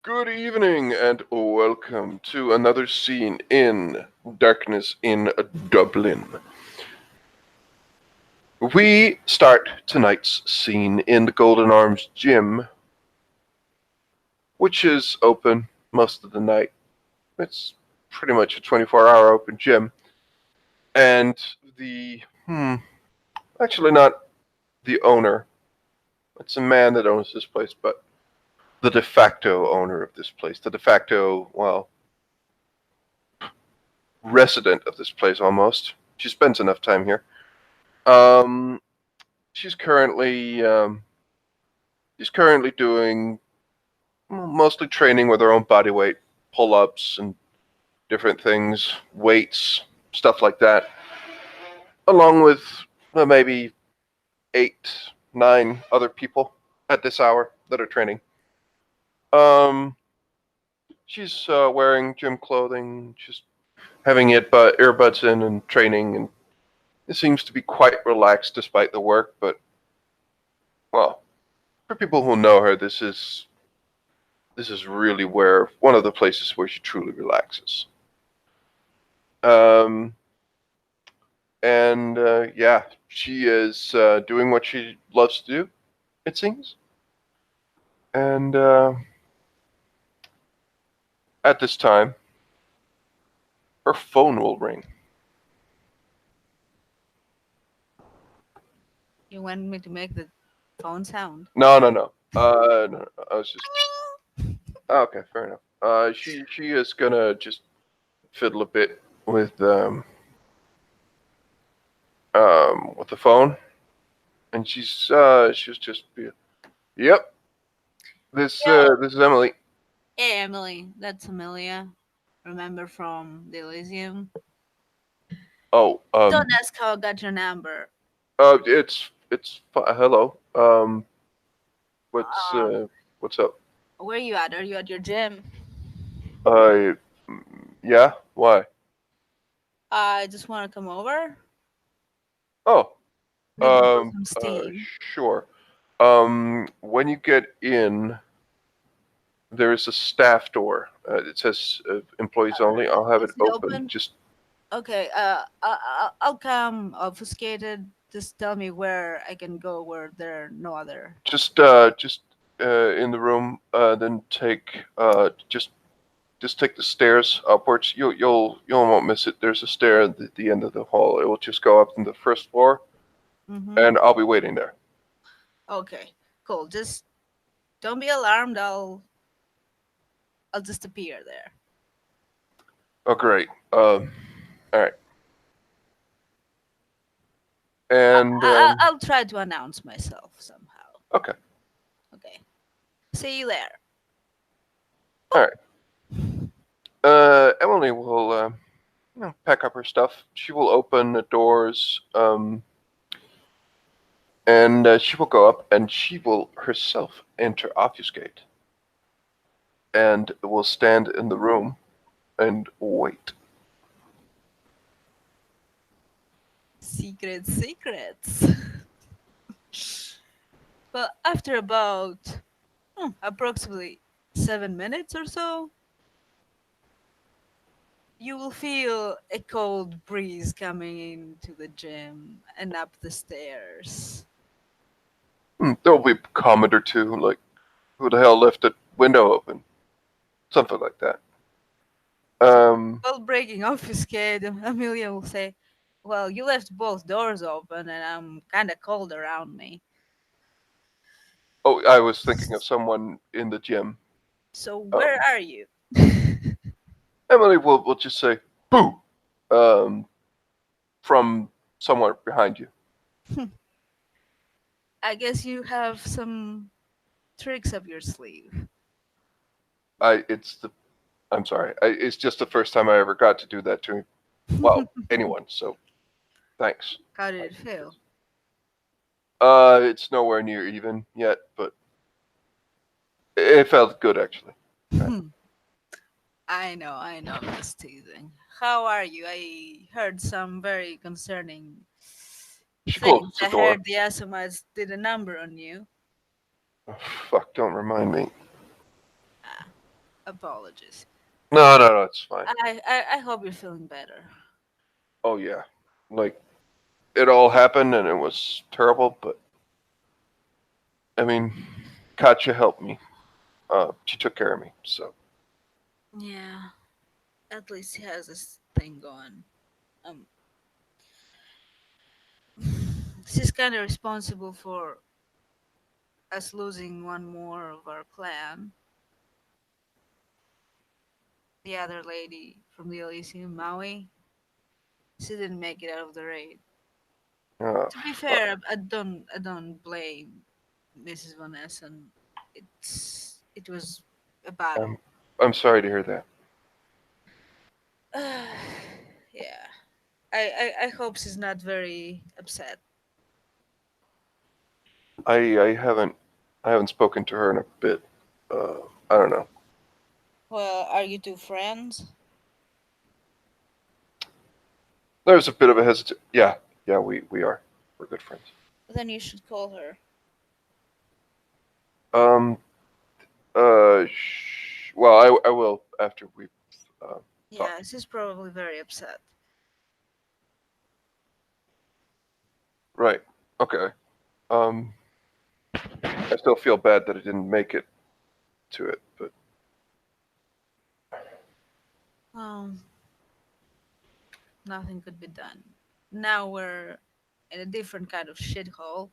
Good evening and welcome to another scene in Darkness in Dublin. We start tonight's scene in the Golden Arms gym, which is open most of the night. It's pretty much a 24-hour open gym. And actually not the owner. It's a man that owns this place, but the de facto owner of this place. The de facto, resident of this place almost. She spends enough time here. Um, she's currently doing mostly training with her own body weight, pull-ups and different things, weights, stuff like that, along with maybe 8, 9 other people at this hour that are training. She's wearing gym clothing, just having earbuds in and training, and it seems to be quite relaxed despite the work. But well, for people who know her, this is really one of the places where she truly relaxes. Um, and yeah, she is doing what she loves to do, it seems. And at this time, her phone will ring. You want me to make the phone sound? No, no, no. No, I was just okay. Fair enough. She is gonna just fiddle a bit with the phone, and she was just yep. This is Emily. Hey, Emily, that's Amelia. Remember from the Elysium? Oh, Don't ask how I got your number. hello. What's Um, what's up? where you at? Are you at your gym? Uh, yeah. Why? I just want to come over. Oh, Maybe blow some uh, steam. sure. When you get in, there is a staff door. It says employees only. I'll have it Is it open. open? Just Okay. I'll come obfuscated. Just tell me where I can go where there are no other. in the room. Then just take the stairs upwards. You won't miss it. There's a stair at the end of the hall. It will just go up to the first floor, Mm-hmm. and I'll be waiting there. Okay. Cool. Just don't be alarmed. I'll just appear there. Oh, great. All right. And I'll try to announce myself somehow. okay. Okay. See you there. All right. Emily will pack up her stuff. She will open the doors, and she will go up, and she will herself enter obfuscate, and will stand in the room and wait. Secrets, secrets. Well, after about approximately 7 minutes or so, you will feel a cold breeze coming into the gym and up the stairs. There will be a comment or two, like, "Who the hell left the window open?" Something like that. So, Um, while breaking obfuscate, Amelia will say, "Well, you left both doors open, and I'm kind of cold around me. oh, I was thinking of someone in the gym. So, where Um, are you?" Emily will just say, "Boo," um, from somewhere behind you. I guess you have some tricks up your sleeve. I it's the I'm sorry. It's just the first time I ever got to do that to anyone. So thanks. How did it feel? It's nowhere near even yet, but it felt good actually. All right. I know, I'm just teasing. How are you? I heard some very concerning She things. closes the I door. heard the Asomites did a number on you. Oh, fuck! Don't remind me. Ah. Apologies. No, no, no, it's fine. I hope you're feeling better. Oh yeah, like it all happened and it was terrible, but I mean, Katya helped me. She took care of me. So Yeah, at least he has this thing going. Um, she's kind of responsible for us losing one more of our clan. The other lady from the Elysium, Maui, she didn't make it out of the raid. uh, To be fuck. fair, I don't blame Mrs. Van Essen. It was a I'm battle. I'm sorry to hear that. Yeah, I hope she's not very upset. I haven't spoken to her in a bit. I don't know. Well, are you two friends? There's a bit of a hesitation. Yeah, yeah, we are. We're good friends. Then you should call her. Um. Well, I will after we've Yeah, talked. she's probably very upset. Right. Okay. Um. I still feel bad that I didn't make it to it, but Um, Nothing could be done. Now we're in a different kind of shithole.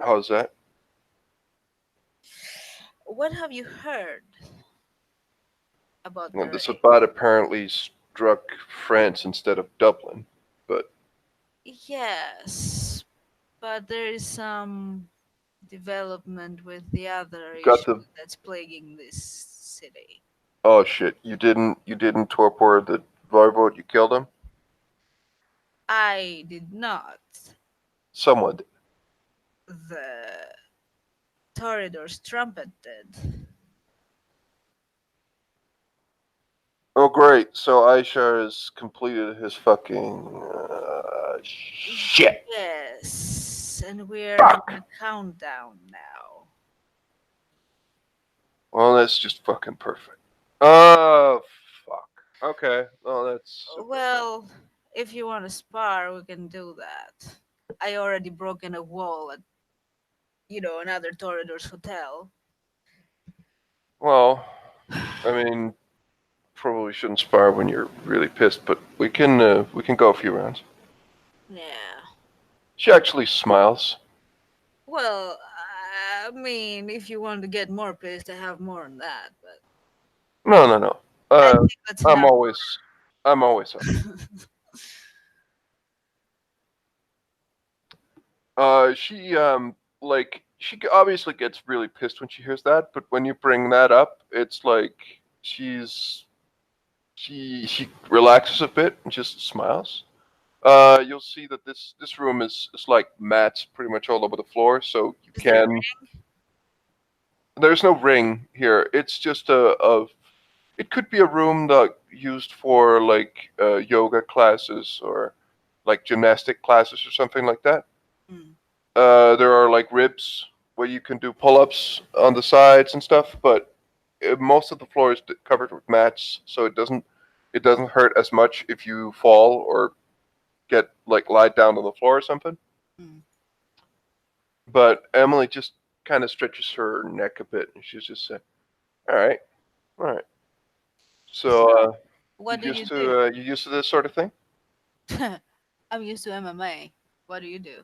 how's that? What have you heard about Well, the the raid? Sabbat apparently struck France instead of Dublin, but Yes, but there is some development with the other got issue the that's plaguing this city. oh shit! You didn't torpor the Voivode. You killed him. I did not. Someone did. The Toreador's trumpet did. Oh great! So Aishar has completed his fucking shit. Yes, and we're in Fuck. a countdown now. Well, that's just fucking perfect. Oh fuck. Okay. Well, that's super. Well, if you want to spar, we can do that. I already broken a wall at, another Toreador's hotel. Well, I mean, probably shouldn't spar when you're really pissed, but we can go a few rounds. Yeah. She actually smiles. Well, I mean, if you want to get more pissed, I have more on that, but No, no, no. I Uh, think that's I'm enough. always, I'm always up. She obviously gets really pissed when she hears that, but when you bring that up, it's like she relaxes a bit and just smiles. You'll see that this room is like mats pretty much all over the floor, so you Is there? can. There's no ring here. It's just a it could be a room that used for like yoga classes or like gymnastic classes or something like that. Mm, There are like ribs where you can do pull-ups on the sides and stuff, but most of the floor is covered with mats, so it doesn't hurt as much if you fall or get like lied down on the floor or something. mm. But Emily just kind of stretches her neck a bit, and she's just saying, "All right, all right." So, So what do you do? you used to this sort of thing? I'm used to MMA. What do you do?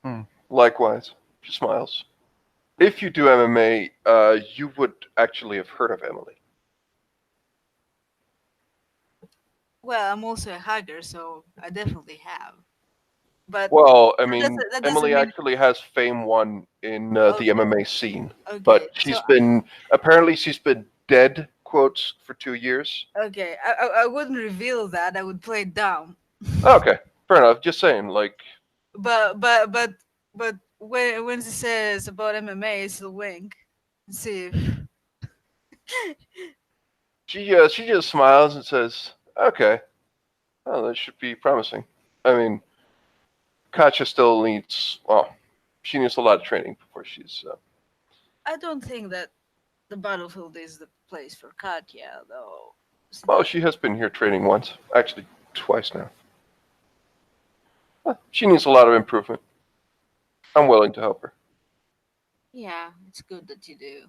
Hmm. Likewise, she smiles. If you do MMA, you would actually have heard of Emily. Well, I'm also a hugger, so I definitely have. But Well, I that mean, doesn't, that doesn't Emily mean. actually has fame won in the Okay, MMA scene, okay. but So, she's been dead quotes for 2 years. okay, I wouldn't reveal that. I would play it down. Okay, fair enough. Just saying, like But when she says about MMA, it's a wink. See if she just smiles and says, "Okay, well, that should be promising." I mean, Katya still needs, well, she needs a lot of training before she's. I don't think that. The battlefield is the place for Katya, though. Well, she has been here training once, actually twice now. She needs a lot of improvement. I'm willing to help her. Yeah, it's good that you do.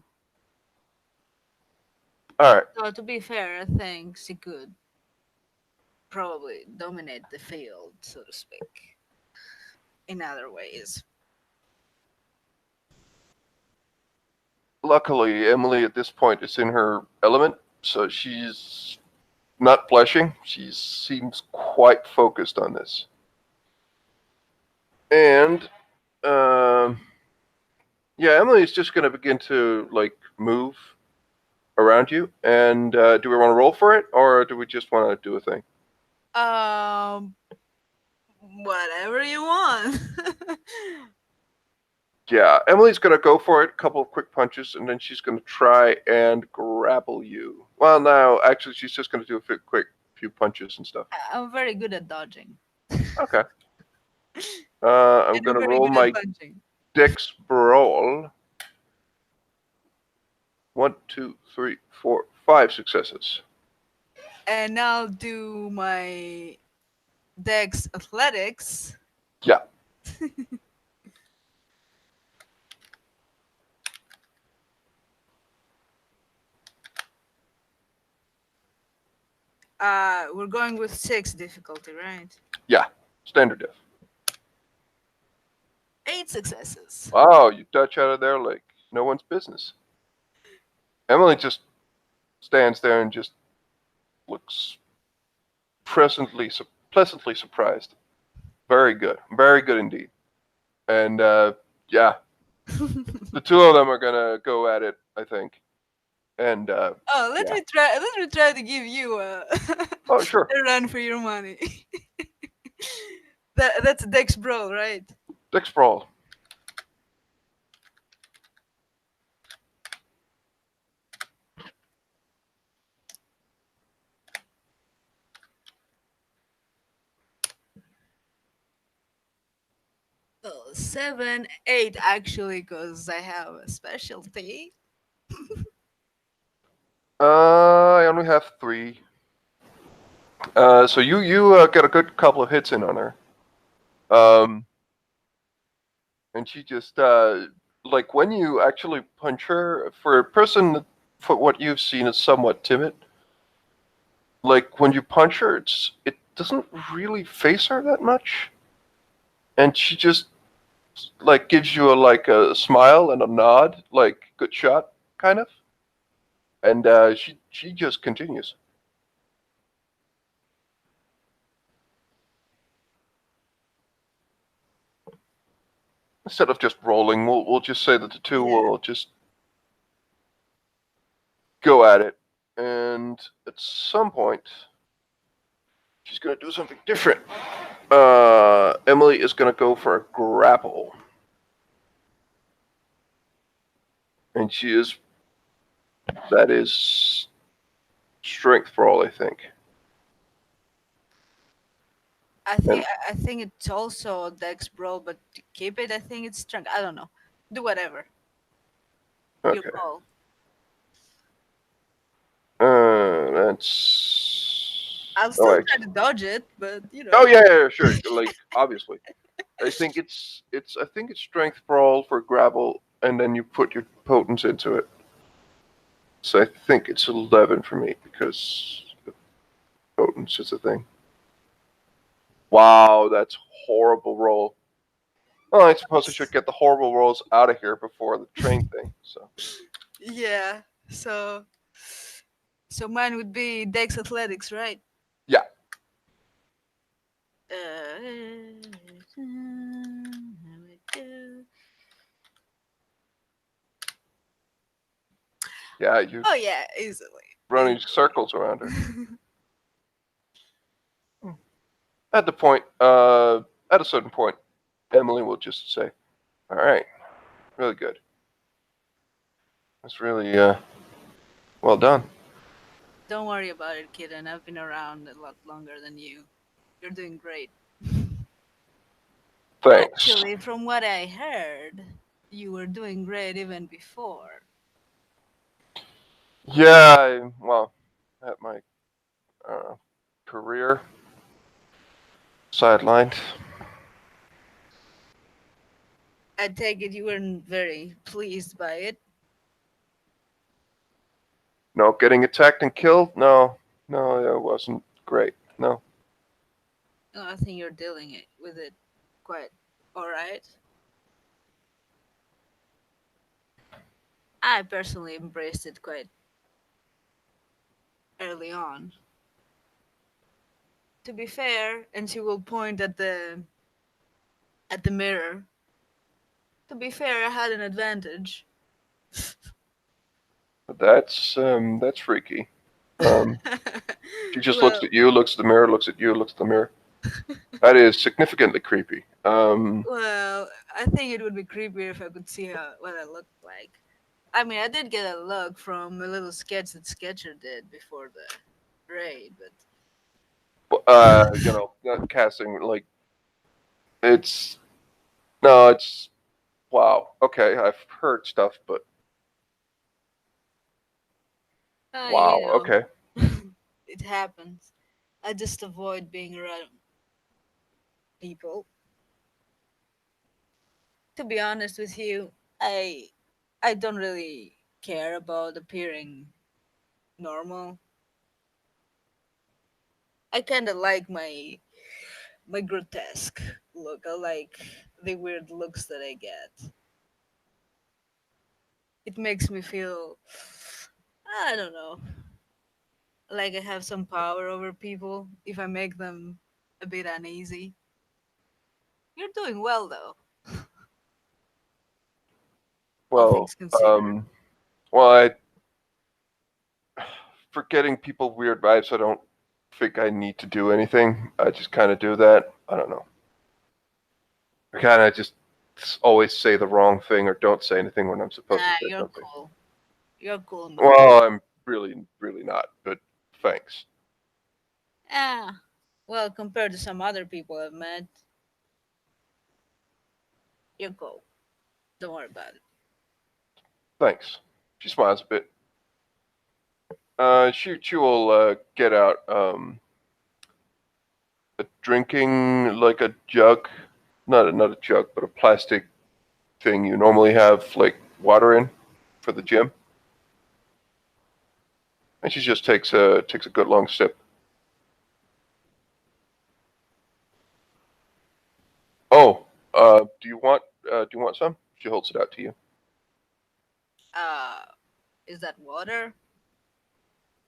All right. So to be fair, I think she could probably dominate the field, so to speak, in other ways. Luckily, Emily at this point is in her element, so she's not blushing. She seems quite focused on this. And yeah, Emily's just going to begin to like move around you. And do we want to roll for it, or do we just want to do a thing? Um, whatever you want. Yeah, Emily's going to go for it. A couple of quick punches, and then she's going to try and grapple you. Well, no, actually, she's just going to do a quick few punches and stuff. I'm very good at dodging. Okay. I'm And going I'm to very roll good at my punching. Dex Brawl. 1, 2, 3, 4, 5 successes. And I'll do my Dex Athletics. Yeah. We're going with 6 difficulty, right? Yeah. Standard diff. 8 successes. Wow, you dutch out of there like no one's business. Emily just stands there and just looks pleasantly surprised. Very good. Very good indeed. And yeah, the two of them are gonna go at it, I think. And Oh, let yeah. me try. Let me try to give you a, Oh, sure. a run for your money. That's Dex Brawl, right? Dex Brawl. Oh, 7, 8 actually, because I have a specialty. I only have 3. So you get a good couple of hits in on her. And she just like when you actually punch her, for a person that, for what you've seen, is somewhat timid. Like when you punch her, it doesn't really face her that much, and she just like gives you a smile and a nod, like good shot, kind of, and she just continues. Instead of just rolling, we'll just say that the two will just go at it, and at some point, she's gonna do something different. Emily is gonna go for a grapple, and that is strength for all, I think. I think it's also Dex Brawl, but to keep it, I think it's strength. I don't know. Do whatever. Your Okay. call. That's. I'll Oh, still try actually. to dodge it, but you know. Oh yeah, sure. Like obviously, I think it's strength for all for grapple, and then you put your potence into it. So I think it's 11 for me because potence is a thing. Wow, that's horrible roll. Well, I suppose I should get the horrible rolls out of here before the train thing. So Yeah. So mine would be Dex Athletics, right? yeah, yeah, you Oh yeah, easily. running circles around her. At the point, at a certain point, Emily will just say, "All right, really good. That's really well done." Don't worry about it, kid. And I've been around a lot longer than you. You're doing great. Thanks. Actually, from what I heard, you were doing great even before. Yeah, well, at my career sidelined. I take it you weren't very pleased by it. No, getting attacked and killed? No, no, it wasn't great. No. No, I think you're dealing with it quite alright. I personally embraced it quite early on. To be fair, and she will point at the mirror. To be fair, I had an advantage. That's freaky. Um, she just looks well, at you, looks at the mirror, looks at you, looks at the mirror. That is significantly creepy. well, I think it would be creepier if I could see what I looked like. I mean, I did get a look from a little sketch that Sketcher did before the raid, but Not casting like it's no, it's wow. Okay, I've heard stuff, but you wow. know, Okay. it happens. I just avoid being around people. To be honest with you, I don't really care about appearing normal. I kind of like my grotesque look. I like the weird looks that I get. It makes me feel, I don't know, like I have some power over people if I make them a bit uneasy. You're doing well though, all Well, things considered. well, I for getting people weird vibes. I don't think I need to do anything. I just kind of do that. I don't know. I kind of just always say the wrong thing or don't say anything when I'm supposed to Nah, say you're something. cool. You're cool, man. Well, I'm really not. But thanks. Ah, well, compared to some other people I've met, you're cool. Don't worry about it. Thanks. She smiles a bit. She will get out a drinking like a jug, not a jug, but a plastic thing you normally have like water in for the gym, and she just takes a good long sip. Oh, do you want some? She holds it out to you. Uh, is that water?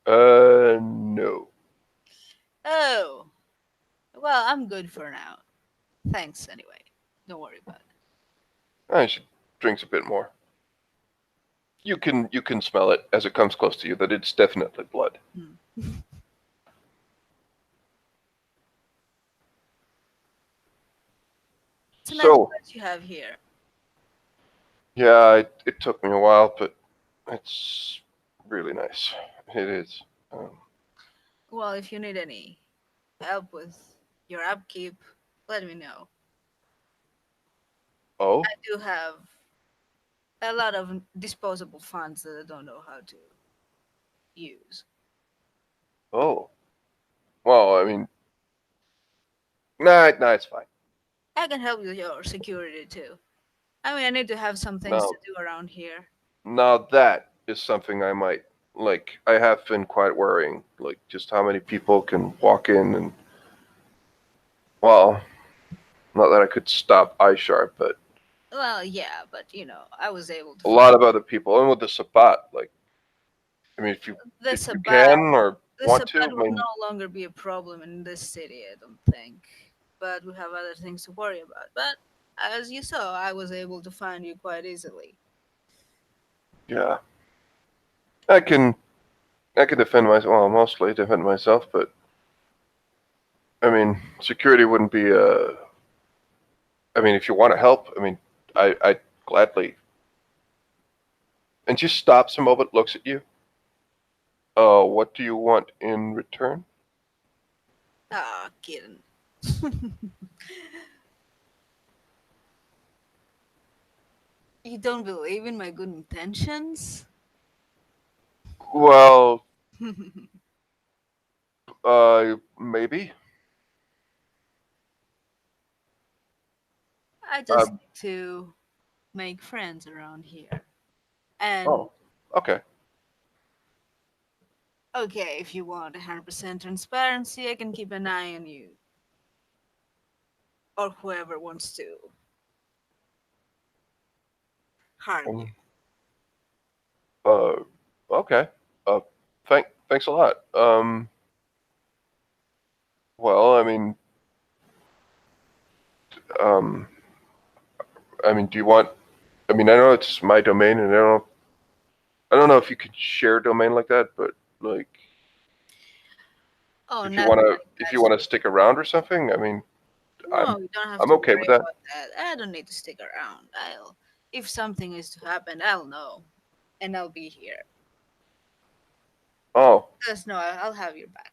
No. Oh, well, I'm good for now. Thanks anyway. Don't worry about She drinks a bit more. You can smell it as it comes close to you that it's definitely blood. it. Hmm. It's a nice So place you have here. yeah, it took me a while, but it's really nice. It is. Um, Well, if you need any help with your upkeep, let me know. oh, I do have a lot of disposable funds that I don't know how to use. oh. Well, I mean, nah, it's fine. I can help with your security too. I mean, I need to have some things to Now, do around here. now that is something I might like. I have been quite worrying, like just how many people can walk in and well, not that I could stop iSharp, but Well, yeah, but I was able to a find lot of other people, and with the Sabat, like, I mean, the if you Sabat. can or The want Sabat to, I will mean, no longer be a problem in this city, I don't think. But we have other things to worry about. But as you saw, I was able to find you quite easily. yeah, I can I can defend myself. Well, mostly defend myself, but I mean, security wouldn't be. I mean, if you want to help, I mean, I gladly. And just stops a moment, looks at you. What do you want in return? Ah, kidding. You don't believe in my good intentions? Well, maybe. I just Um, need to make friends around here. And oh, okay. okay, if you want 100% transparency, I can keep an eye on you or whoever wants to harm you. Um, uh, okay. Uh, thanks a lot. Well, um, do you want? I mean, I know it's my domain, and I don't know if you could share a domain like that, but like, Oh, nothing like if you that. wanna stick around or something, I mean, I'm, No, you don't have I'm to okay worry with that. about that. I don't need to stick around. If something is to happen, I'll know, and I'll be here. Oh, Just know I'll have your back,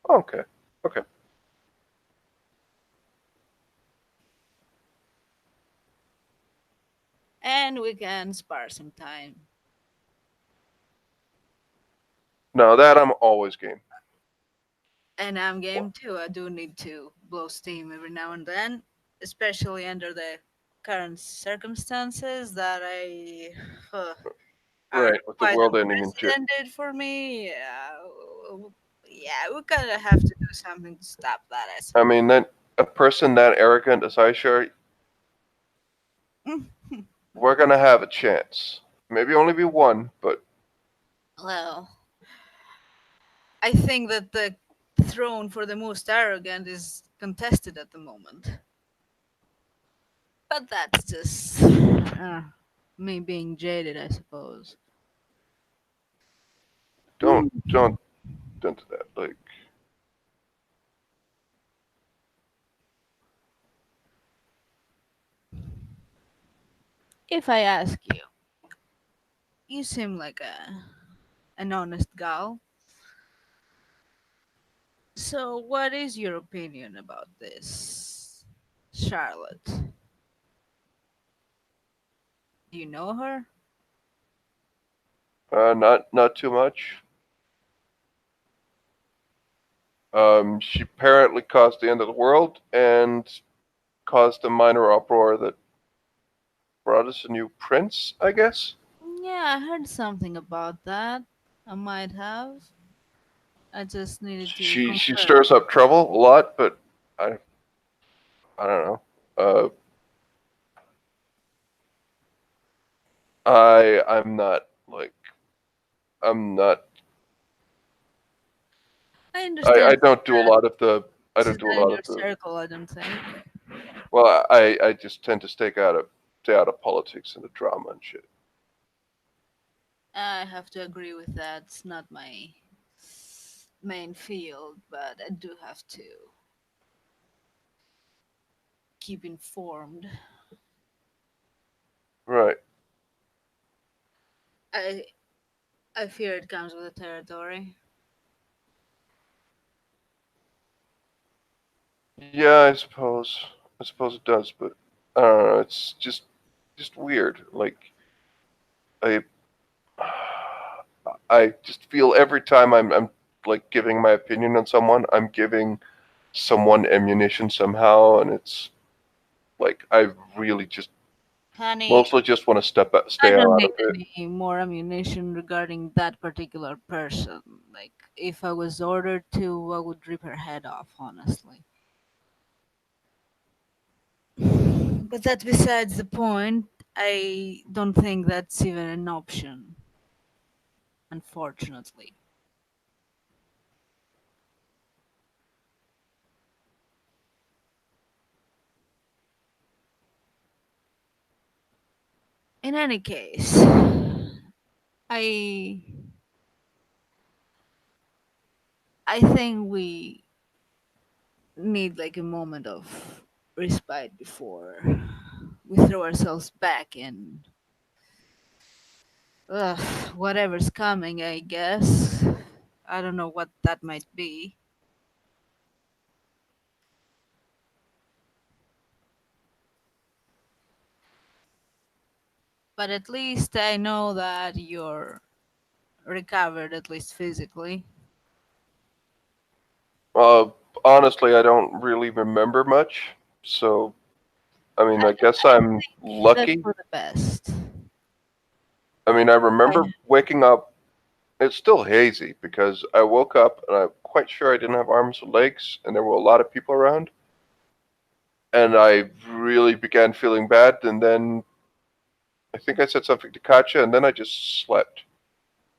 okay, okay. and we can spar sometime. No, that I'm always game. And I'm Well, game too. I do need to blow steam every now and then, especially under the current circumstances that I are right, with the quite world ending in two. unprecedented for me. Yeah, we kind of have to do something to stop that, I I suppose. mean, that a person that arrogant as I share, we're gonna have a chance. Maybe only be one, but Well, I think that the throne for the most arrogant is contested at the moment. But that's just me being jaded, I suppose. don't, don't, don't do that. Like, If I ask you, you seem like an honest gal. So, what is your opinion about this, Charlotte? Do you know her? not too much. She apparently caused the end of the world and caused a minor uproar that brought us a new prince, I guess. Yeah, I heard something about that. I might have. I just needed to She confirm. stirs up trouble a lot, but I I don't know. I'm not like I'm not. I understand I don't do a lot of the. I this don't is do a not in lot your of the. circle, I don't think. Well, I just tend to stay out of politics and the drama and shit. I have to agree with that. It's not my main field, but I do have to keep informed. Right. I I fear it comes with the territory. Yeah, I suppose it does, but I don't know. It's just weird. Like I I just feel every time I'm like giving my opinion on someone, I'm giving someone ammunition somehow, and it's like I really just Honey, mostly just want to I stay don't out need of it. any more ammunition regarding that particular person. Like, if I was ordered to, I would rip her head off, honestly. But that's besides the point. I don't think that's even an option, unfortunately. In any case, I I think we need like a moment of respite before we throw ourselves back in whatever's coming, I guess. I don't know what that might be, but at least I know that you're recovered, at least physically? Uh, Honestly, I don't really remember much. So, I mean, I guess I I'm think that's lucky. for the best. I mean, I remember I, waking up. It's still hazy because I woke up and I'm quite sure I didn't have arms or legs, and there were a lot of people around. And I really began feeling bad. And then I think I said something to Katja, and then I just slept.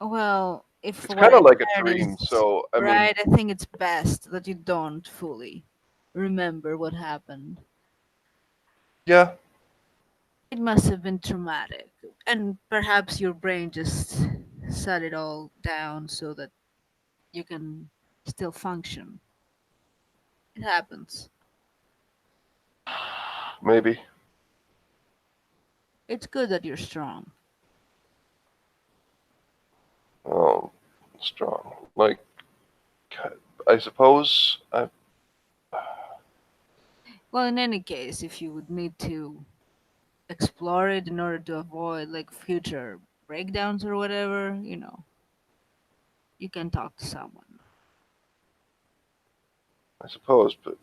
well, if It's what kind of I like a heard dream. is So, I mean, right, I think it's best that you don't fully remember what happened. yeah, It must have been traumatic. And perhaps your brain just shut it all down so that you can still function. It happens. maybe. It's good that you're strong. Oh, strong. Like, I suppose. Well, in any case, if you would need to explore it in order to avoid like future breakdowns or whatever, you can talk to someone. I suppose, but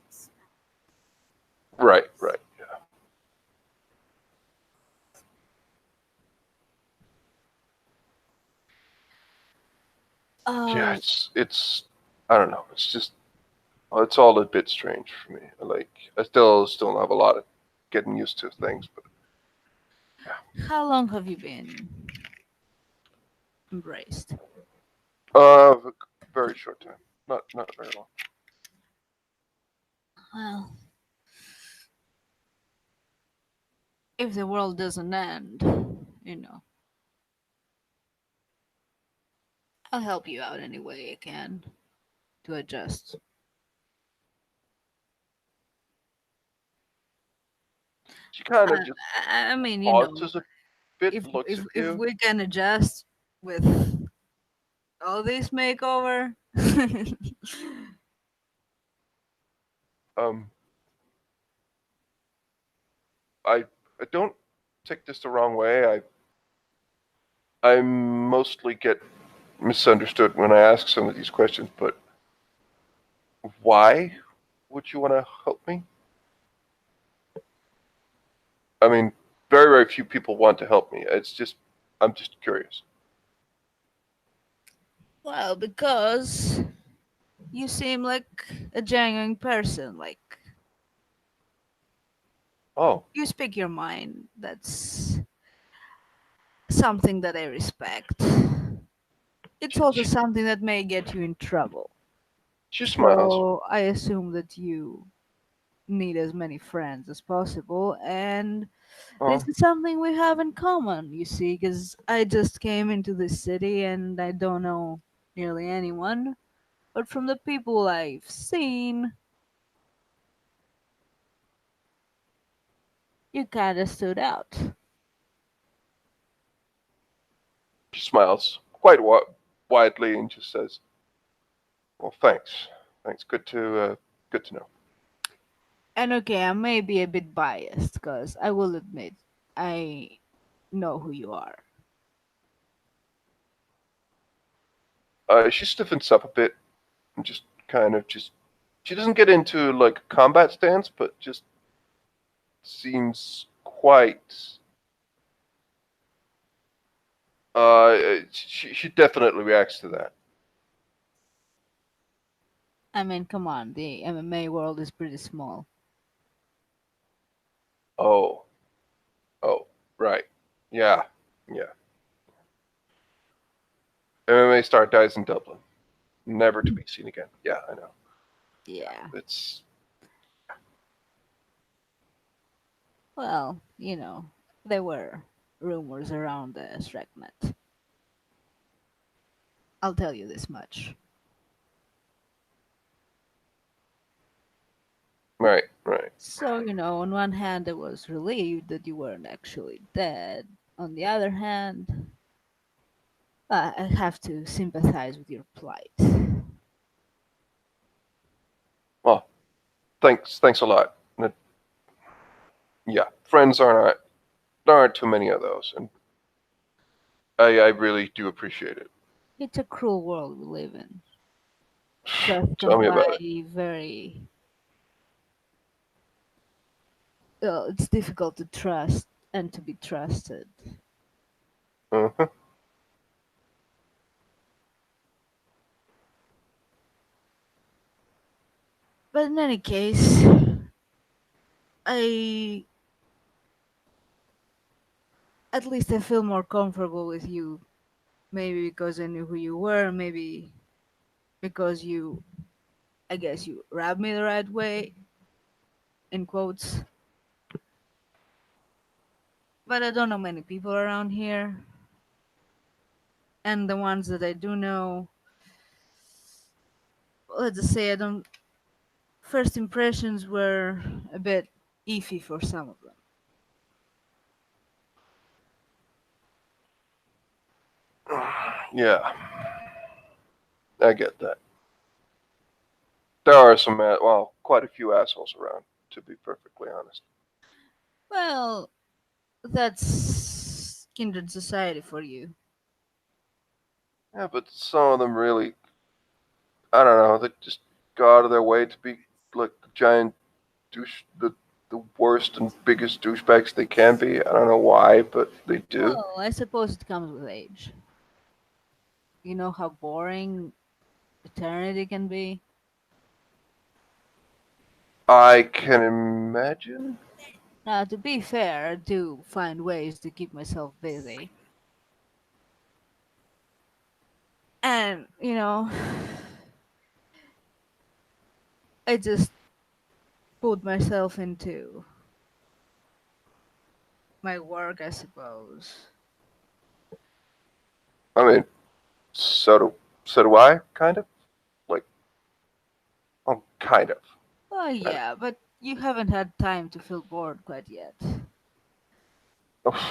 right, right. Yeah, Oh, it's. I don't know. It's just. It's all a bit strange for me. Like, I still don't have a lot of getting used to things, but how long have you been embraced? a very short time. Not very long. Well, if the world doesn't end, you know, I'll help you out any way I can to adjust. She kind Uh, of just I mean, pauses a bit, if looks if at if you. we can adjust with all this makeover, Um, I I don't take this the wrong way. I mostly get misunderstood when I ask some of these questions, but why would you want to help me? I mean, very few people want to help me. It's just, I'm just curious. well, because you seem like a genuine person. Like Oh, you speak your mind. That's something that I respect. It's she, also she, something that may get you in trouble. she smiles. So I assume that you need as many friends as possible, and this Oh, is something we have in common, you see, because I just came into this city and I don't know nearly anyone, but from the people I've seen, you kind of stood out. she smiles quite widely and just says, "Well, thanks. Thanks. Good to know." And okay, I may be a bit biased because I will admit I know who you are. She stiffens up a bit and just kind of just. She doesn't get into like a combat stance, but just seems quite. She definitely reacts to that. I mean, come on, the MMA world is pretty small. Oh, oh, right. Yeah, yeah. MMA star dies in Dublin, never to be seen again. Yeah, I know. Yeah, Yeah. it's Well, there were rumors around the Shreknet. I'll tell you this much. right, right. So, on one hand, I was relieved that you weren't actually dead. On the other hand, I have to sympathize with your plight. Well, thanks a lot. Yeah, friends aren't there aren't too many of those, and I really do appreciate it. It's a cruel world we live in. Trust can Tell me about it. fly very. It's difficult to trust and to be trusted. Uh-huh. But in any case, I at least I feel more comfortable with you. Maybe because I knew who you were. Maybe because you, I guess you rubbed me the right way, in quotes. But I don't know many people around here, and the ones that I do know, let's just say I don't. First impressions were a bit iffy for some of them. Yeah, I get that. There are some, well, quite a few assholes around, to be perfectly honest. Well, that's kindred society for you. Yeah, but some of them really, I don't know, they just go out of their way to be like the giant douche, the worst and biggest douchebags they can be. I don't know why, but they do. Well, I suppose it comes with age. You know how boring eternity can be? I can imagine. Now, to be fair, I do find ways to keep myself busy. And, I just put myself into my work, I suppose. I mean, so do I, kind of. Like, kind of. Oh, I, yeah, but you haven't had time to feel bored quite yet.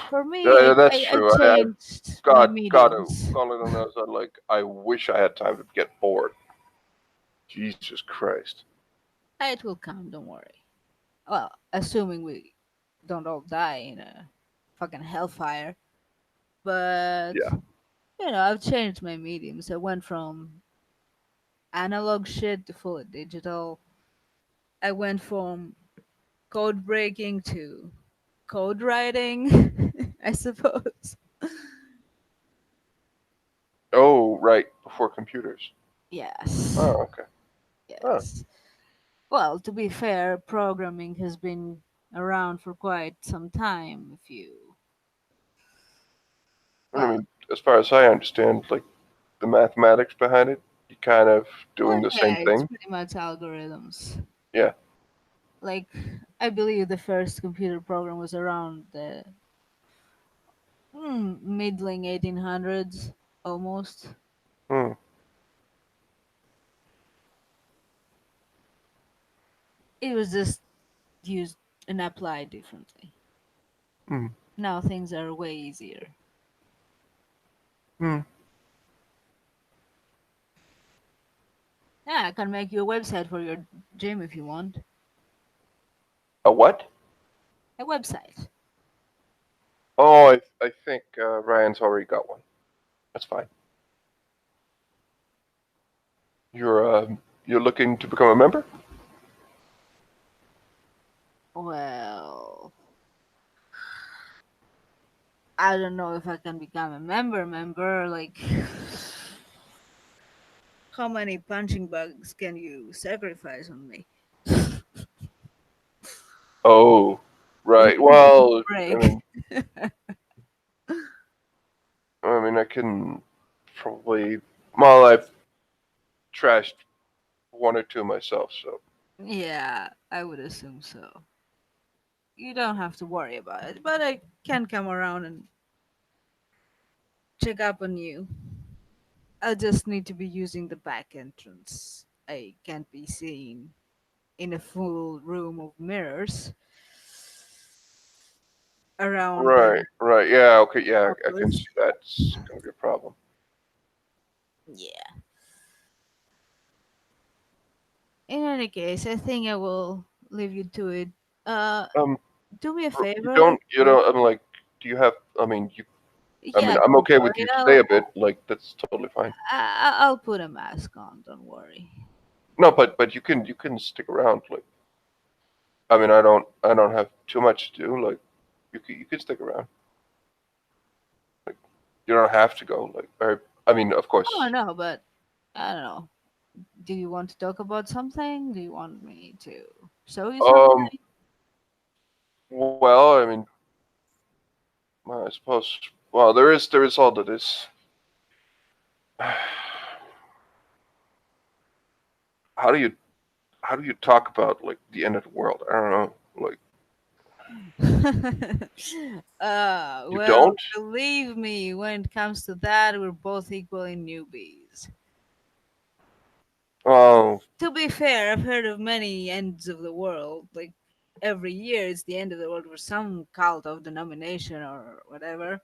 For me, that's I true. I've changed my got to mediums. call it on those. I like. I wish I had time to get bored. Jesus Christ. It will come, don't worry. Well, assuming we don't all die in a fucking hellfire. But, Yeah. I've changed my mediums. I went from analog shit to fully digital. I went from code breaking to code writing, I suppose. Oh, right. Before computers. Yes. Oh, okay. Oh, Yes. Well, to be fair, programming has been around for quite some time. If you, I well, mean, as far as I understand, like the mathematics behind it, you kind of well, doing the yeah, same it's thing. pretty much algorithms. Yeah. Like, I believe the first computer program was around the middling 1800s, almost. Hmm. It was just used and applied differently. Hmm. Now things are way easier. Hmm. Yeah, I can make you a website for your gym if you want. A what? A website. Oh, I think Ryan's already got one. That's fine. You're looking to become a member? Well, I don't know if I can become a member. Like, how many punching bugs can you sacrifice on me? Oh, right. Before you Well, I break. mean, I can probably. Well, I've trashed one or two myself, so. Yeah, I would assume so. You don't have to worry about it, but I can come around and check up on you. I just need to be using the back entrance. I can't be seen in a full room of mirrors around Right, the right. Yeah, okay, yeah, I can office. see that's gonna be a problem. Yeah. In any case, I think I will leave you to it. Uh, Um, do me a you favor. don't, I'm like, do you have, I mean, you I mean, Yeah, I'm don't okay with worry. you to stay a bit. Like that's totally fine. I'll put a mask on. Don't worry. No, but you can stick around. Like I mean, I don't have too much to do. Like you can stick around. Like you don't have to go. Like I mean, of Oh course. no, but I don't know. Do you want to talk about something? Do you want me to show you something? Um. Well, I mean, well, I suppose. Well, there is all that is. How do you how do you talk about like the end of the world? I don't know. Like you Well, don't? believe me, when it comes to that, we're both equally newbies. Oh, To be fair, I've heard of many ends of the world. Like every year, it's the end of the world for some cult of denomination or whatever.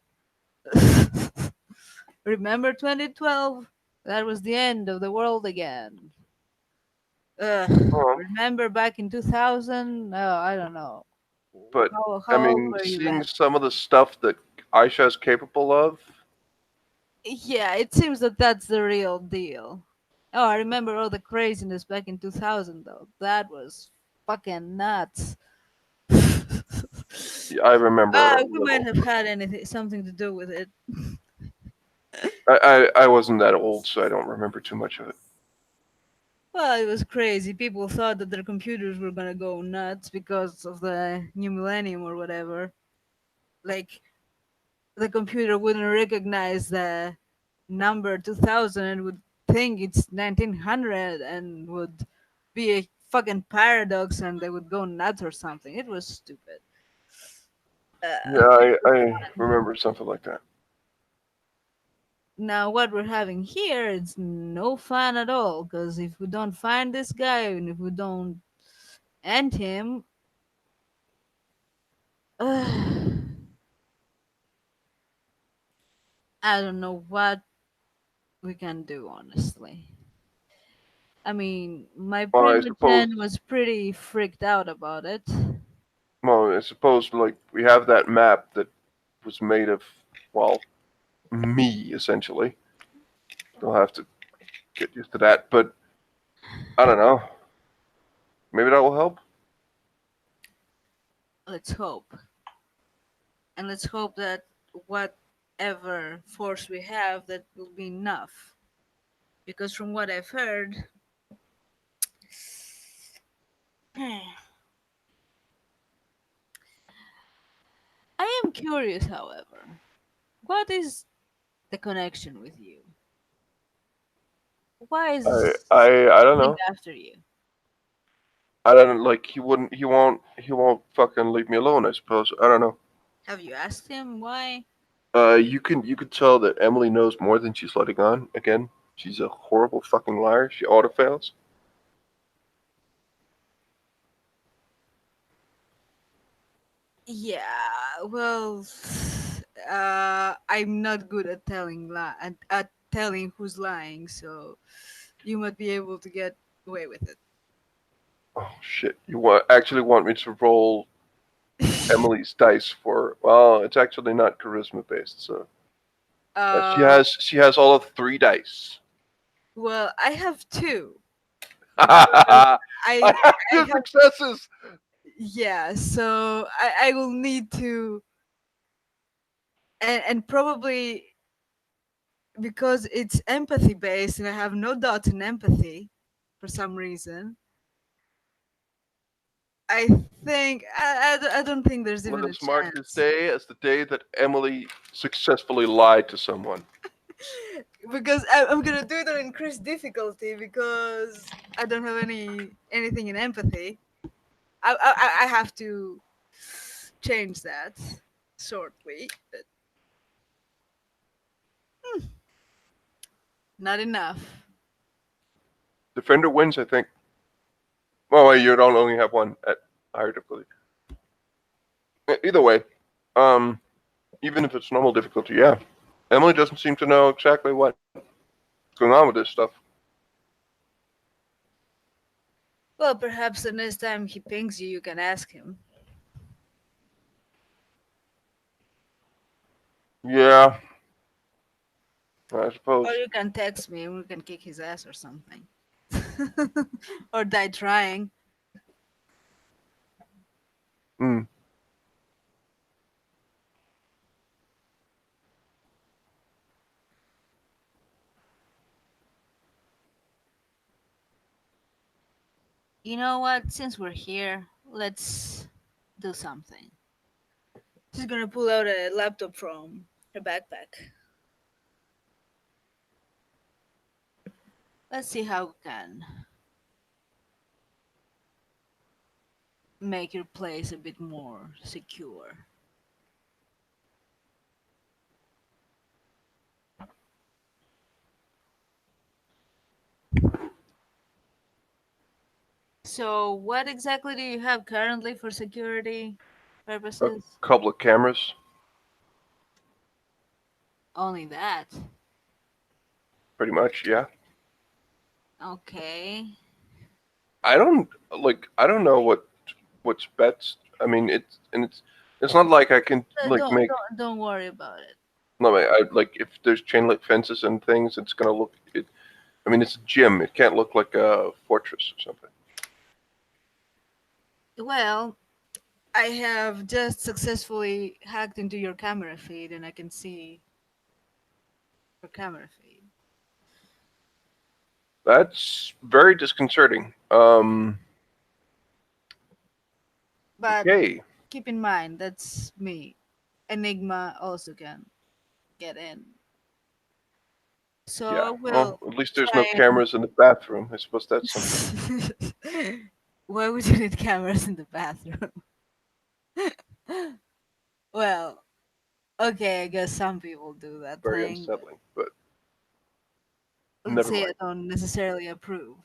Remember 2012? That was the end of the world again. oh. Remember back in 2000? No, I don't know. But I How old mean, were you seeing then? some of the stuff that Aisha is capable of. Yeah, it seems that that's the real deal. Oh, I remember all the craziness back in 2000, though. That was fucking nuts. Yeah, I remember a We might little. have had anything, something to do with it. I wasn't that old, so I don't remember too much of it. Well, it was crazy. People thought that their computers were gonna go nuts because of the new millennium or whatever. Like, the computer wouldn't recognize the number 2000 and would think it's 1900 and would be a fucking paradox and they would go nuts or something. It was stupid. Yeah, It was I fun. remember something like that. Now, what we're having here is no fun at all because if we don't find this guy and if we don't end him, I don't know what we can do, honestly. I mean, my Well, I suppose. primogen was pretty freaked out about it. Well, I suppose like we have that map that was made of, well, me essentially. I'll have to get used to that, but I don't know. Maybe that will help. Let's hope. And let's hope that whatever force we have, that will be enough. Because from what I've heard, I am curious, however. What is the connection with you? Why is I don't coming know. after you? I don't like he won't fucking leave me alone. I suppose I don't know. Have you asked him why? You could tell that Emily knows more than she's letting on. Again, she's a horrible fucking liar. She auto fails. Yeah, well, I'm not good at at telling who's lying, so you might be able to get away with Oh shit! Actually want me to roll it. Emily's dice for? Well, it's actually not charisma based, so she uh, has all of three dice. well, I have two because I I have I two have successes. yeah, so I will need to and probably because it's empathy based and I have no dots in empathy for some reason. I think I don't think there's Let even a us mark this chance day as the day that Emily successfully lied to someone. because I'm gonna do it on increased difficulty because I don't have anything in empathy. I have to change that shortly, but not enough. Defender wins, I think. Well, wait, you don't only have one at higher difficulty. Either way, um, even if it's normal difficulty, yeah. Emily doesn't seem to know exactly what's going on with this stuff. Well, perhaps the next time he pings you, you can ask him. Yeah, I Or suppose. you can text me and we can kick his ass or something. Or die trying. Hmm. You know what? Since we're here, let's do something. She's gonna pull out a laptop from her backpack. Let's see how we can make your place a bit more secure. So, what exactly do you have currently for security A purposes? couple of cameras, Only that. pretty much. Yeah. Okay. I don't I don't know what's best. I mean, it's not like I can like Don't make. don't worry about it. No, I like if there's chain link fences and things, it's gonna look. I mean, it's a gym. It can't look like a fortress or something. Well, I have just successfully hacked into your camera feed and I can see your camera feed. That's very disconcerting. But Okay. keep in mind, that's me. Enigma also can get in. So Yeah. I Well, will at least there's no try and. cameras in the bathroom. I suppose that's something. Why would you need cameras in the bathroom? Well, okay, I guess some people do that Very thing, but unsettling. But let's never say I mind. don't necessarily approve.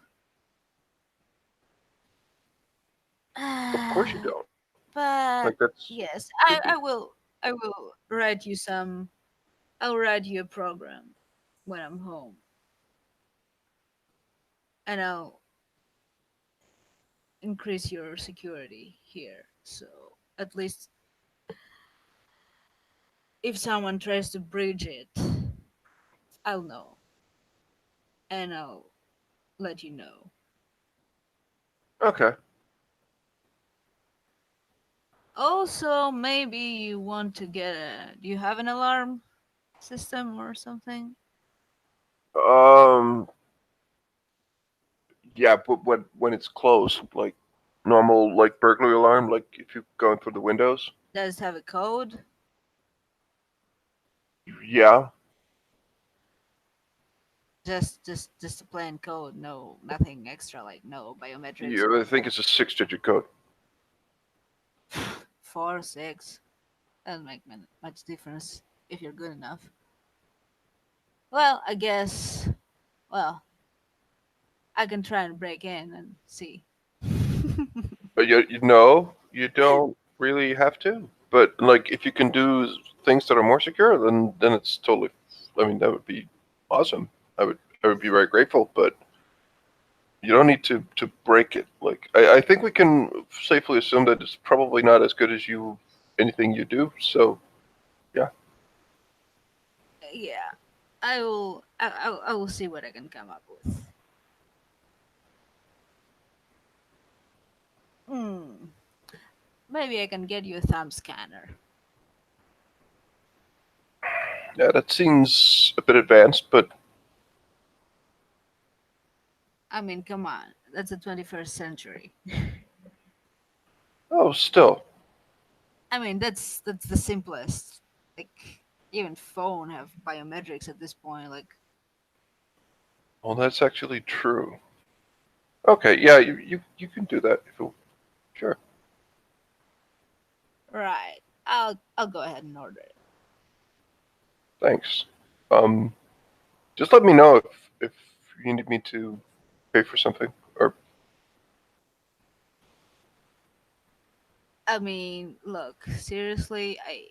Of course you don't. Like But that's yes, should be. I will write you some. I'll write you a program when I'm home, and I'll increase your security here. So at least if someone tries to breach it, I'll know, and I'll let you know. Okay. Also, maybe you want to get a. Do you have an alarm system or something? Um. Yeah, but when it's closed, like normal like burglary alarm, like if you're going through the windows. Does it have a code? Yeah. Just a plain code. No, nothing extra. Like no biometrics Yeah. or I think it's a 6-digit code. 4, 6. Doesn't make much difference if you're good enough. Well, I guess. Well, I can try and break in and see. But you know, you don't really have to. But like, if you can do things that are more secure, then it's totally. I mean, that would be awesome. I would be very grateful. But you don't need to break it. Like, I think we can safely assume that it's probably not as good as you anything you do. So yeah, Yeah, I will see what I can come up with. Hmm. Maybe I can get you a thumb scanner. yeah, that seems a bit advanced, but I mean, come on, that's the 21st century. oh, still, I mean, that's the simplest. Like even phone have biometrics at this point. Like, well, that's actually true. Okay, yeah, you can do that if you sure. right? I'll go ahead and order it. Thanks. Um, just let me know if you need me to pay for something or I mean, look, seriously, I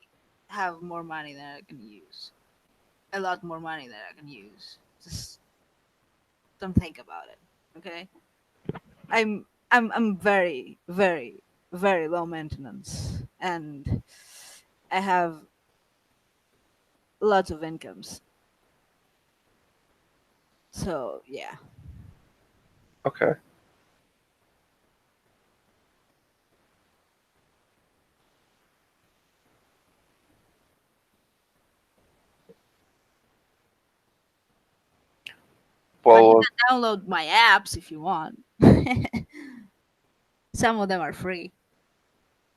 have more money than I can use. A lot more money than I can use. Just don't think about it, okay? I'm very very low maintenance, and I have lots of incomes. So yeah. Okay. But you Well, can download my apps if you want. Some of them are free.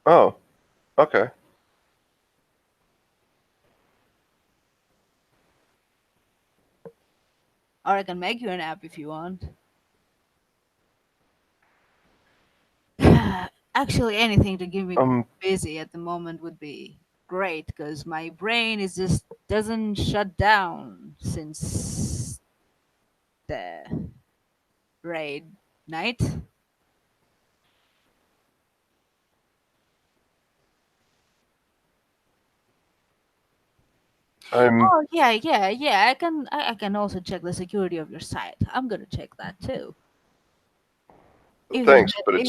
oh, okay. Or I can make you an app if you want. Actually, anything to keep me Um, busy at the moment would be great because my brain is just doesn't shut down since the raid night. I'm Oh yeah, yeah, yeah. I can also check the security of your site. I'm gonna check that too. If thanks, but if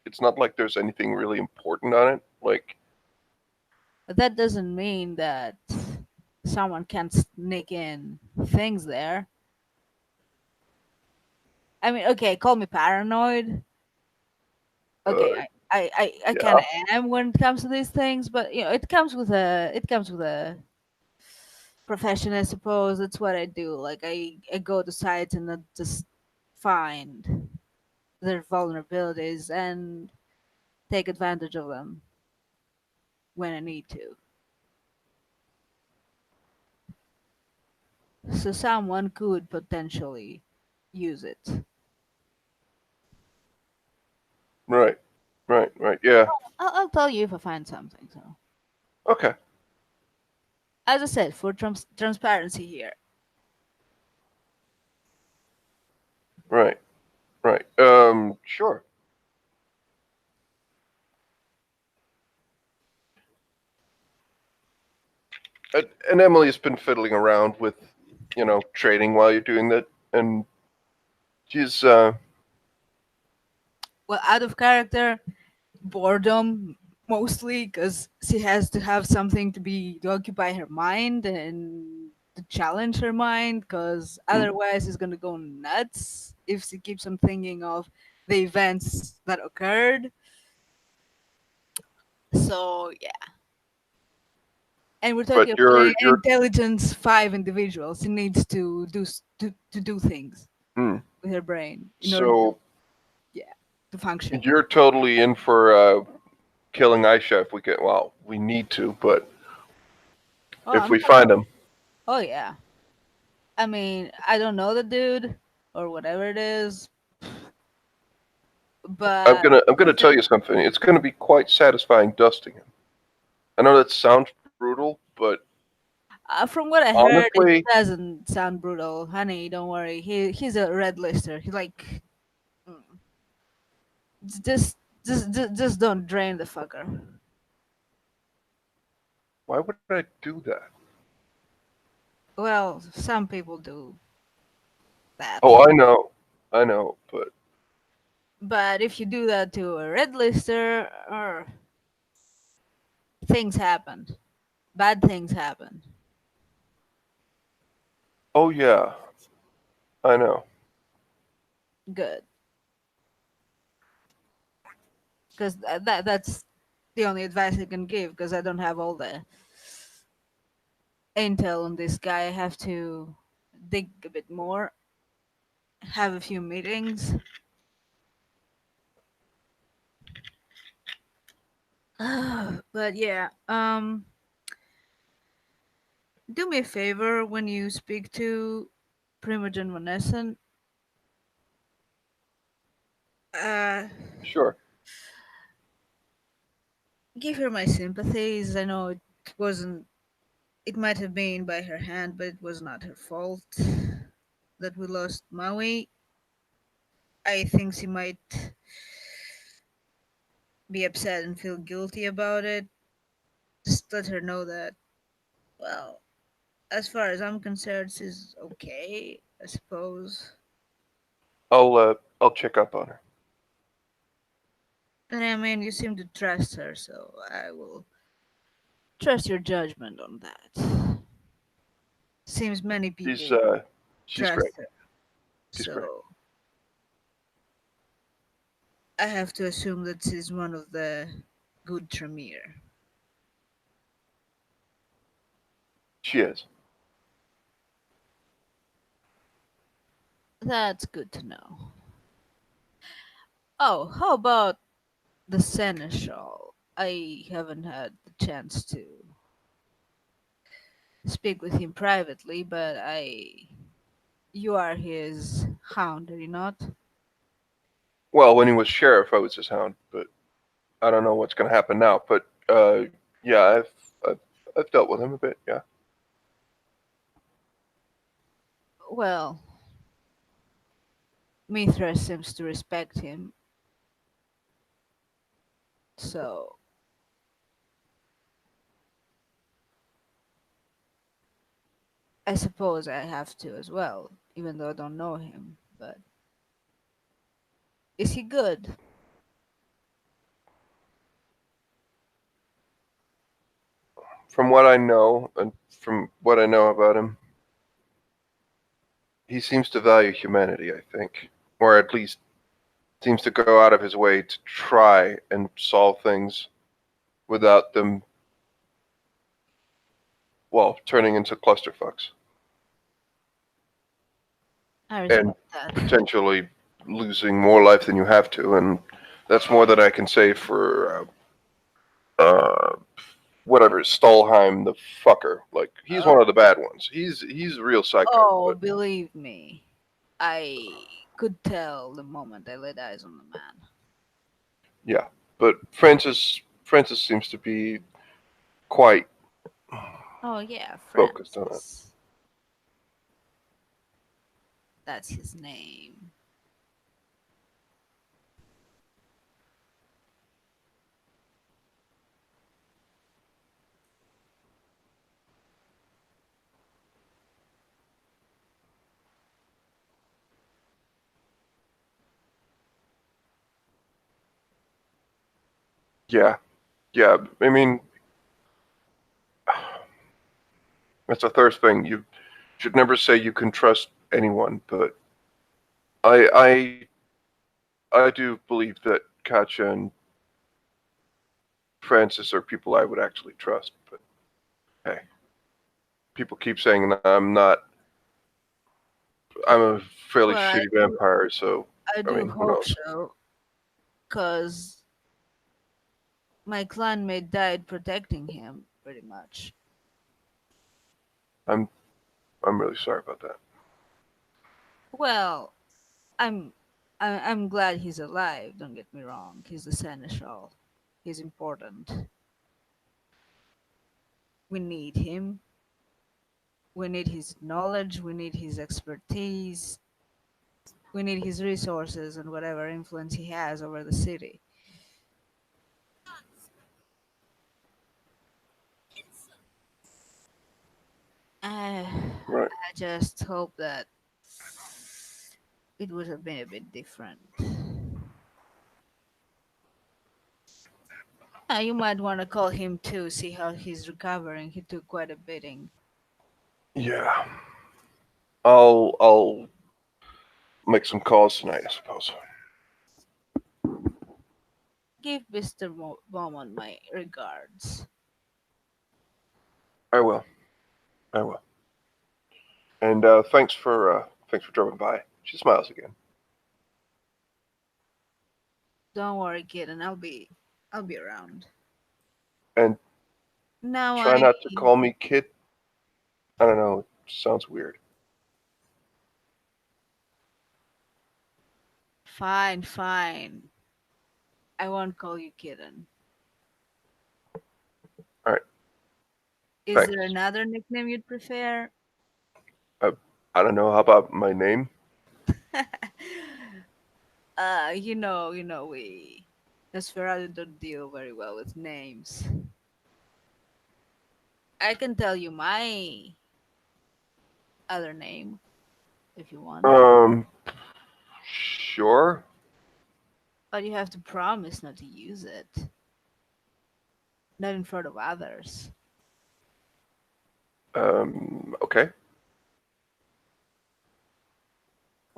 it's not like there's anything really important on it. Like, that doesn't mean that someone can't sneak in things there. I mean, okay, call me paranoid. Okay, uh, I kind yeah, of am when it comes to these things, but you know, it comes with a profession, I suppose. That's what I do. Like I go to sites and I just find their vulnerabilities and take advantage of them when I need to. So someone could potentially use it. right, right. Yeah, I'll tell you if I find something. So, okay, as I said, for transparency here. right, right. Sure. And Emily's been fiddling around with, training while you're doing that, and she's Well, out of character, boredom mostly, because she has to have something to occupy her mind and to challenge her mind, because mm, otherwise she's gonna go nuts if she keeps on thinking of the events that occurred. So yeah, and we're but talking about an you're intelligence five individual. She needs to to do things mm, with her brain in order to so yeah to function. you're totally in for killing Aisha if we get. Well, we need to, but Oh, if I'm we find him, oh yeah. I mean, I don't know the dude or whatever it is, but I'm gonna tell you something. It's gonna be quite satisfying dusting him. I know that sounds brutal, but from what I heard, it honestly, doesn't sound brutal, honey. Don't worry. He's a red lister. He like mm, just don't drain the fucker. why would I do that? Well, some people do that, Oh, I know, but but if you do that to a red lister, things happen. Bad things happen. oh yeah, I know. Good, because that's the only advice I can give. Because I don't have all the intel on this guy. I have to dig a bit more, have a few meetings. But yeah, do me a favor when you speak to Primogen Vanessa. Uh, Sure. give her my sympathies. I know it wasn't. It might have been by her hand, but it was not her fault that we lost Maui. I think she might be upset and feel guilty about it. Just let her know that, well, as far as I'm concerned, she's okay, I suppose. I'll check up on her. And I mean, you seem to trust her, so I will trust your judgment on that. Seems many She's people she's trust great. her. He's great. So I have to assume that she's one of the good Tremere. She is. That's good to know. Oh, how about the Seneschal? I haven't had the chance to speak with him privately, but you are his hound, are you not? Well, when he was sheriff, I was his hound, but I don't know what's going to happen now. But yeah, I've I've dealt with him a bit. Yeah. Well, Mithra seems to respect him, so I suppose I have to as well, even though I don't know him. But is he good? From what I know, and from what I know about him, he seems to value humanity. I think, or at least seems to go out of his way to try and solve things without them, well, turning into clusterfucks I and respect that. potentially losing more life than you have to. And that's more than I can say for whatever Stallheim the fucker. Like he's Uh, one of the bad ones. He's a real psycho. oh, But believe me, I could tell the moment I laid eyes on the man. yeah, but Francis seems to be quite Oh yeah, focused on it. Francis. That's his name. Yeah, yeah. I mean, that's a third thing. You should never say you can trust anyone, but I I do believe that Katja and Francis are people I would actually trust. But hey, people keep saying I'm not. I'm a fairly Well, shitty vampire, so I I do mean, who hope knows? so, cause my clanmate died protecting him, pretty much. I'm I'm really sorry about that. Well, I'm I'm glad he's alive. Don't get me wrong. He's the seneschal. He's important. We need him. We need his knowledge. We need his expertise. We need his resources and whatever influence he has over the city. Right. I just hope that it would have been a bit different. You might want to call him too, see how he's recovering. He took quite a beating. Yeah. I'll make some calls tonight, I suppose. Give Mr. Beaumont my regards. I will. I will. And thanks for dropping by. She smiles again. Don't worry, kid, and I'll be around. And Now try I not to call me kid. I don't know. It sounds weird. fine, fine. I won't call you kitten. All right. Is Thanks. there another nickname you'd prefer? I, I don't know. How about my name? we Nosferatu don't deal very well with names. I can tell you my other name if you want, Um. Sure. but you have to promise not to use it, not in front of others. Okay.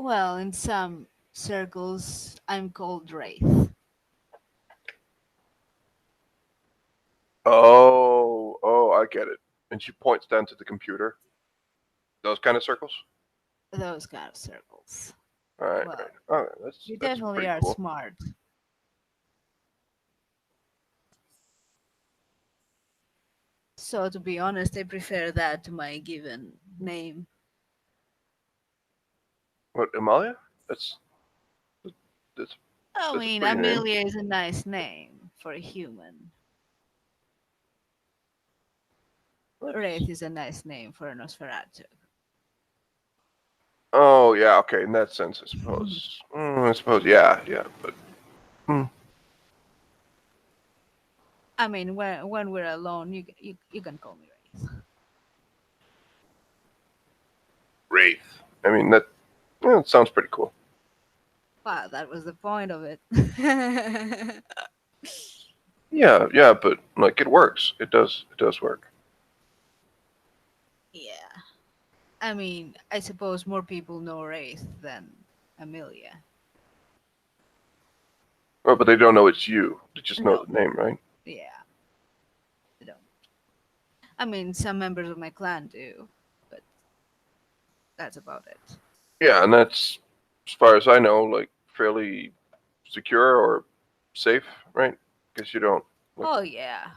Well, in some circles, I'm called Wraith. Oh, I get it. And she points down to the computer. Those kind of circles. Those kind of circles. Right. Well, Oh, you that's definitely pretty are cool. smart. So, to be honest, I prefer that to my given name. What, Amelia? That's that's I that's a mean, pretty name. Amelia is a nice name for a human. Wraith That's, is a nice name for a Nosferatu. oh yeah, okay. In that sense, I suppose. I suppose, yeah. But hmm, I mean, when we're alone, you can call me Wraith. Wraith. I mean that. Yeah, it sounds pretty cool. Wow, that was the point of it. Yeah, but like it works. It does work. Yeah. I mean, I suppose more people know Wraith than Amelia. Oh, but they don't know it's you. They just know No, the name, right? yeah, I don't. I mean, some members of my clan do, but that's about it. Yeah, and that's, as far as I know, like fairly secure or safe, right? Because you don't like, Oh yeah,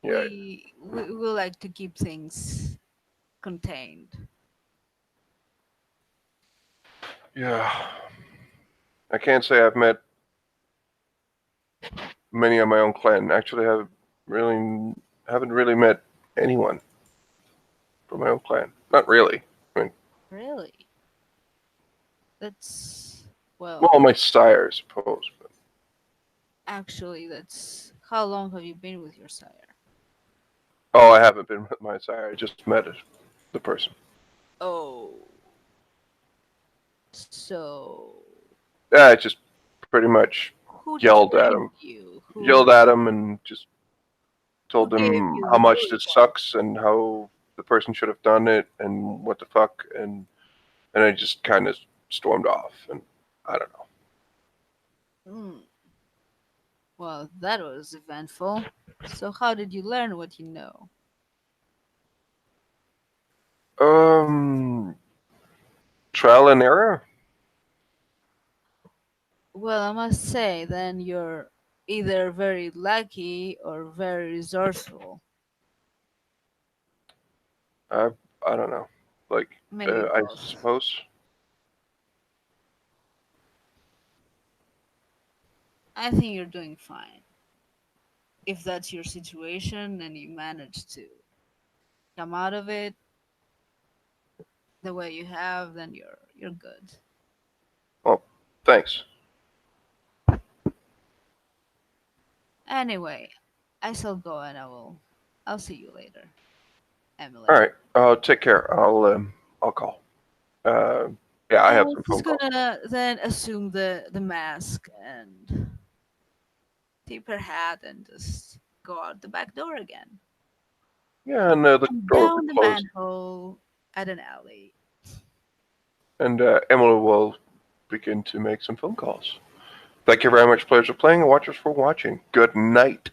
yeah, we like to keep things contained. yeah. I can't say I've met many of my own clan. Actually, I really haven't really met anyone from my own clan. Not really. I mean, Really? That's well, well, my sire, I suppose. But, actually, that's how long have you been with your sire? oh, I haven't been with my sire. I just met the person. Oh, so Yeah, I just pretty much who yelled at trained him, you? yelled at him, and just Who told gave him you how the much boot this camp? sucks and how the person should have done it and what the fuck, and I just kind of stormed off, and I don't Hmm. Well, that was eventful. So, how did you learn what you know? know. Trial and error. Well, I must say, then you're either very lucky or very resourceful. I I don't know. Like, Maybe I both. suppose. I think you're doing fine. If that's your situation and you manage to come out of it the way you have, then you're good. Well, thanks. Anyway, I shall go and I'll see you later, All Emily. right. Take care. I'll call. Uh, yeah, I have And some she's phone calls. gonna then assume the mask and tip her hat and just go out the back door again. Yeah, and the And door will be down the closed, manhole at an alley. and Emily will begin to make some phone calls. Thank you very much, players, for playing, and watchers for watching. Good night.